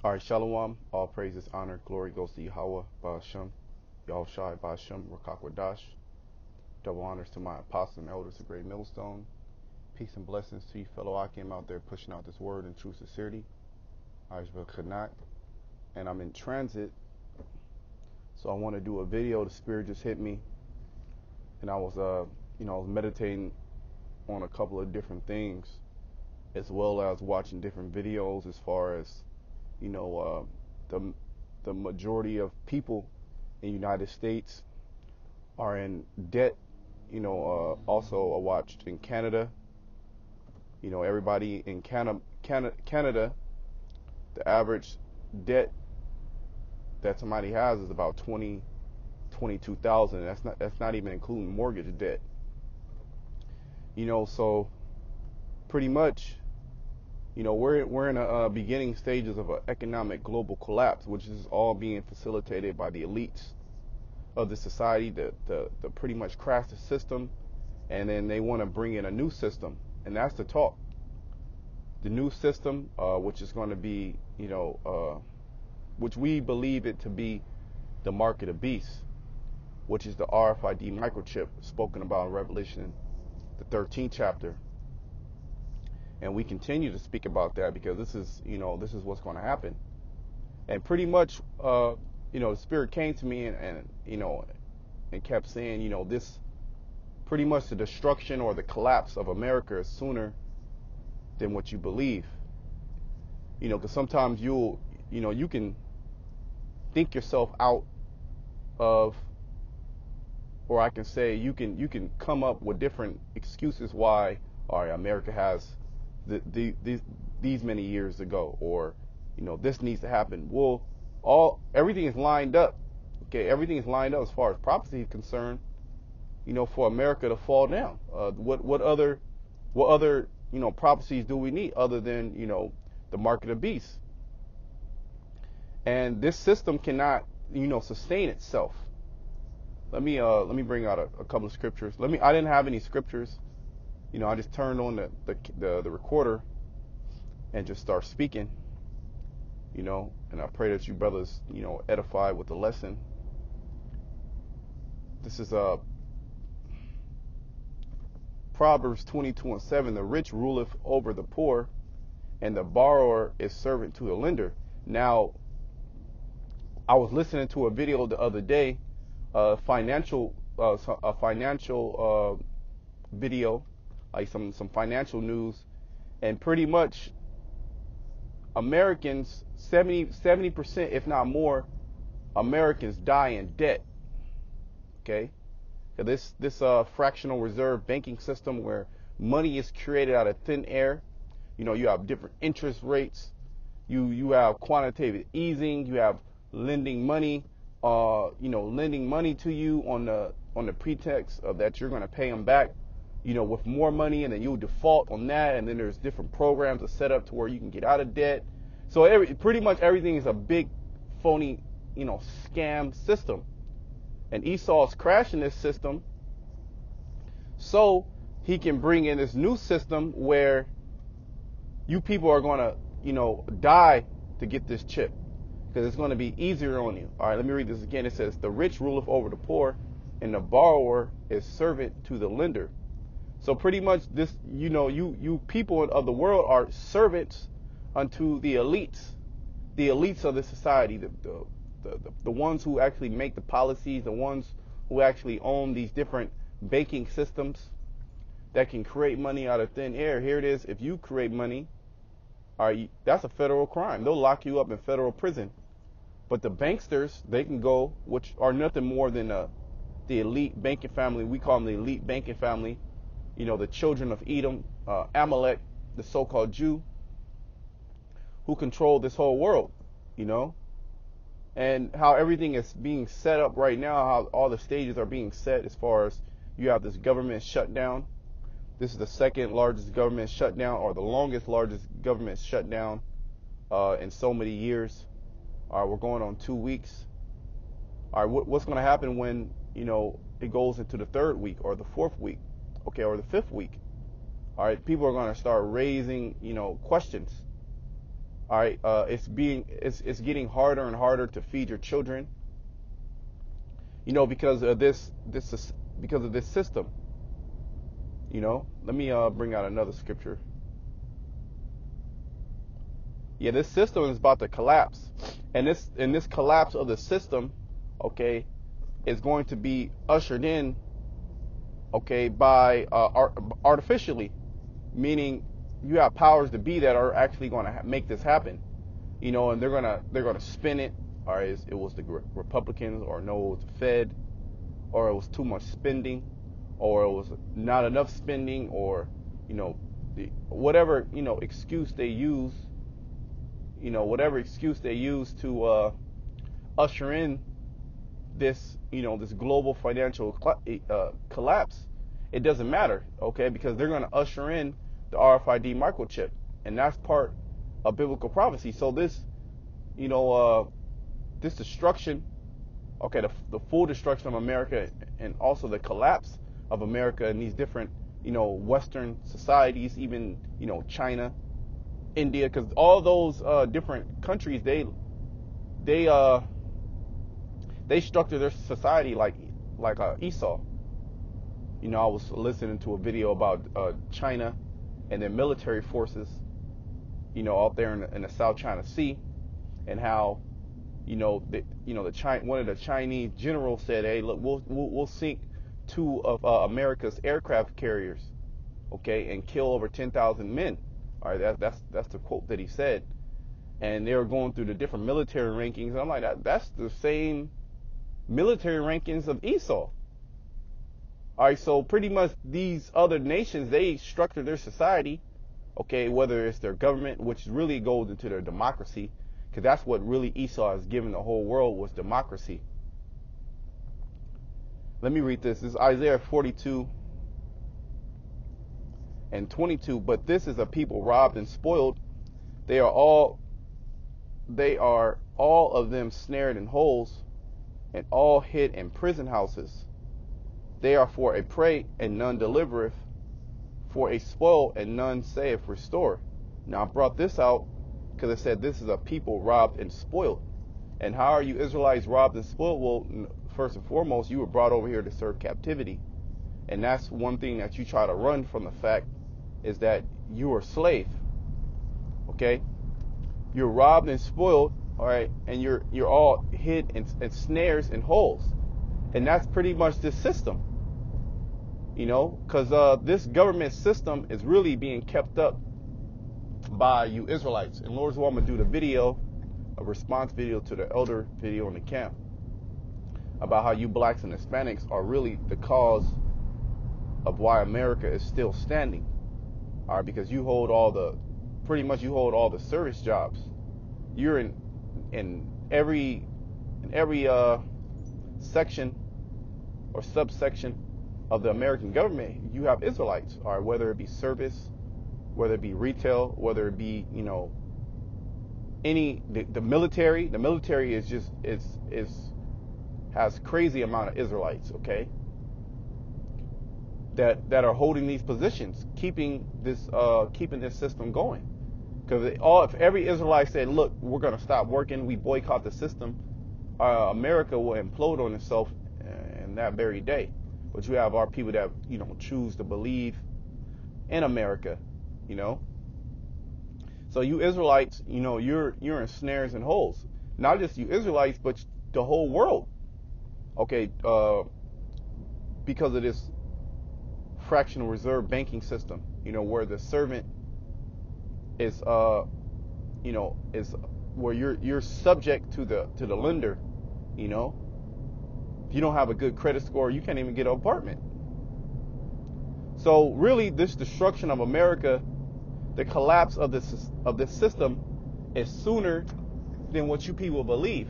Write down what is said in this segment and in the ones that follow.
All right, Shalom. All praises, honor, glory goes to Yahweh, Ba'ashem, Yahushai, Ba'ashem, Rakakwadash. Double honors to my apostles and elders of Great Millstone. Peace and blessings to you, fellow Akim out there pushing out this word in true sincerity. Ajba Khanak. And I'm in transit, so I want to do a video. The Spirit just hit me, and I was meditating on a couple of different things, as well as watching different videos as far as the majority of people in the United States are in debt. Also I watched in Canada. Everybody in Canada, the average debt that somebody has is about 22,000. That's not even including mortgage debt. So pretty much, we're in a beginning stages of an economic global collapse, which is all being facilitated by the elites of the society that pretty much crash the system, and then they want to bring in a new system, and that's the talk. The new system, which is going to be, which we believe it to be the mark of the beast, which is the RFID microchip spoken about in Revelation, the 13th chapter. And we continue to speak about that because this is what's going to happen. And pretty much, the Spirit came to me and kept saying, this pretty much the destruction or the collapse of America is sooner than what you believe. Because sometimes you can think yourself out of, or I can say you can come up with different excuses why America has these many years to go, or this needs to happen. Well, everything is lined up. Okay, everything is lined up as far as prophecy is concerned. For America to fall down. What other prophecies do we need other than the mark of the beast? And this system cannot sustain itself. Let me bring out a couple of scriptures. I didn't have any scriptures. I just turned on the recorder and just start speaking, and I pray that you brothers, edify with the lesson. This is Proverbs 22:7. The rich ruleth over the poor, and the borrower is servant to the lender. Now, I was listening to a video the other day, a financial video, like some financial news, and pretty much Americans, 70%, if not more, Americans die in debt. Okay, this fractional reserve banking system where money is created out of thin air. You have different interest rates. You have quantitative easing. You have lending money. Lending money to you on the pretext of that you're going to pay them back, with more money, and then you'll default on that. And then there's different programs that set up to where you can get out of debt. So pretty much everything is a big phony, scam system. And Esau's crashing this system so he can bring in this new system where you people are going to, die to get this chip, because it's going to be easier on you. All right, let me read this again. It says, the rich ruleth over the poor, and the borrower is servant to the lender. So pretty much this, you people of the world are servants unto the elites of the society, the ones who actually make the policies, the ones who actually own these different banking systems that can create money out of thin air. Here it is. If you create money, that's a federal crime. They'll lock you up in federal prison. But the banksters, they can go, which are nothing more than the elite banking family. We call them the elite banking family. The children of Edom, Amalek, the so-called Jew, who control this whole world, and how everything is being set up right now, how all the stages are being set as far as you have this government shutdown. This is the second largest government shutdown, or the largest government shutdown in so many years. All right, we're going on 2 weeks. All right, what's going to happen when, it goes into the third week or the fourth week, okay, or the fifth week? All right, people are going to start raising, questions. All right, it's getting harder and harder to feed your children. You know, because of because of this system. You know, let me bring out another scripture. Yeah, this system is about to collapse, and this collapse of the system, okay, is going to be ushered in, okay, by artificially, meaning you have powers to be that are actually going to make this happen, you know, and they're gonna spin it. All right, it was the Republicans, or no, it was the Fed, or it was too much spending, or it was not enough spending, or you know, whatever excuse they use, whatever excuse they use to usher in this this global financial collapse. It doesn't matter, okay, because they're going to usher in the RFID microchip, and that's part of biblical prophecy. So this this destruction, okay, the full destruction of America, and also the collapse of America in these different Western societies, even China, India, because all those different countries, they structure their society like Esau. You know, I was listening to a video about China and their military forces, out there in the South China Sea, and how one of the Chinese generals said, "Hey, look, we'll sink two of America's aircraft carriers, okay, and kill over 10,000 men." All right, that's the quote that he said. And they were going through the different military rankings, and I'm like, that's the same military rankings of Esau. All right, so pretty much these other nations, they structure their society, okay, whether it's their government, which really goes into their democracy, because that's what really Esau has given the whole world, was democracy. Let me read this. This is Isaiah 42 and 22. But this is a people robbed and spoiled. They are all of them snared in holes, and all hid in prison houses. They are for a prey, and none delivereth, for a spoil, and none saith restore. Now I brought this out because it said this is a people robbed and spoiled. And how are you Israelites robbed and spoiled? Well, first and foremost, you were brought over here to serve captivity. And that's one thing that you try to run from, the fact is that you are a slave. Okay? You're robbed and spoiled, all right, and you're all hid in snares and holes. And that's pretty much this system. Because this government system is really being kept up by you Israelites. And Lord's will, I'm going to do the video, a response video to the elder video in the camp, about how you blacks and Hispanics are really the cause of why America is still standing. All right, because you hold all the service jobs. You're in every section or subsection of the American government. You have Israelites, all right, whether it be service, whether it be retail, whether it be the military. The military has crazy amount of Israelites, okay, that are holding these positions, keeping this system going. Because if every Israelite said, "Look, we're going to stop working, we boycott the system," America will implode on itself in that very day. But you have our people that choose to believe in America, So you Israelites, you're in snares and holes. Not just you Israelites, but the whole world. Okay, because of this fractional reserve banking system, where the servant is is where you're subject to the lender. If you don't have a good credit score, you can't even get an apartment. So really, this destruction of America, the collapse of this system, is sooner than what you people believe.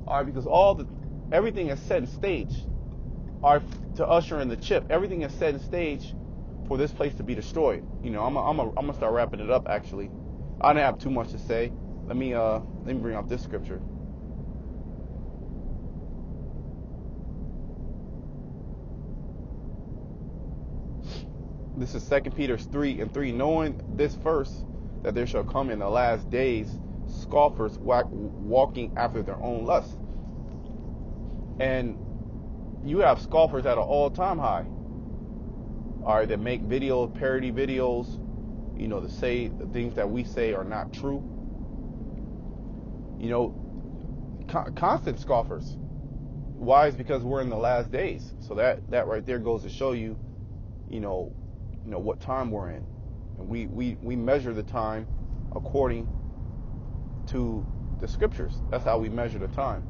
All right, because everything is set in stage. All right, to usher in the chip, everything is set in stage for this place to be destroyed. I'm gonna start wrapping it up. Actually, I didn't have too much to say. Let me bring out this scripture. This is 2 Peter 3:3. Knowing this first, that there shall come in the last days scoffers walking after their own lusts. And you have scoffers at an all-time high. All right, that make videos, parody videos, you know, to say the things that we say are not true. You know, constant scoffers. Why? Is because we're in the last days. So that right there goes to show you, you know what time we're in, and we measure the time according to the scriptures. That's how we measure the time.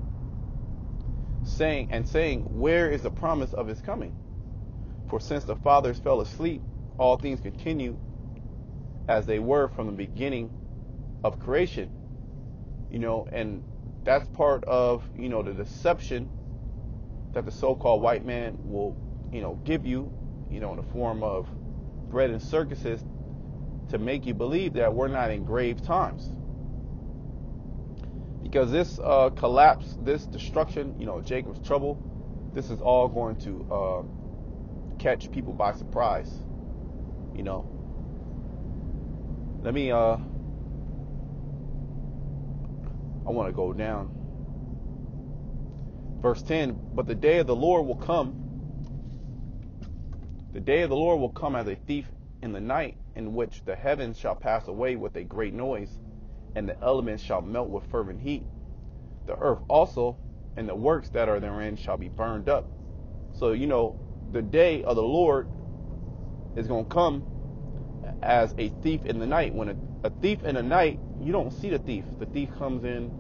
Saying, where is the promise of his coming? For since the fathers fell asleep, all things continue as they were from the beginning of creation. You know, and that's part of, you know, the deception that the so-called white man will, you know, give you, you know, in the form of bread and circuses, to make you believe that we're not in grave times. Because this collapse, this destruction, you know, Jacob's trouble, this is all going to catch people by surprise. You know, let me I want to go down. Verse 10, but the day of the Lord will come. The day of the Lord will come as a thief in the night, in which the heavens shall pass away with a great noise, and the elements shall melt with fervent heat. The earth also and the works that are therein shall be burned up. So, you know, the day of the Lord is going to come as a thief in the night. When a thief in the night, you don't see the thief. The thief comes in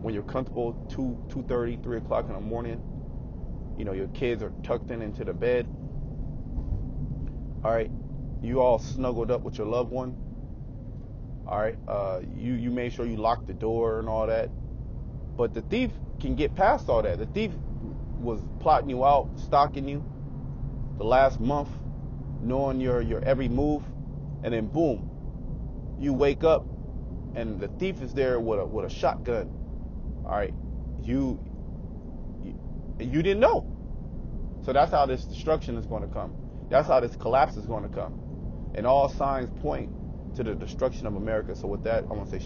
when you're comfortable, 2:30, 3 o'clock in the morning. You know, your kids are tucked into the bed. All right, you all snuggled up with your loved one. All right, you made sure you locked the door and all that. But the thief can get past all that. The thief was plotting you out, stalking you the last month, knowing your every move, and then boom, you wake up and the thief is there with a shotgun. All right, you didn't know. So that's how this destruction is going to come. That's how this collapse is going to come. And all signs point to the destruction of America. So with that, I want to say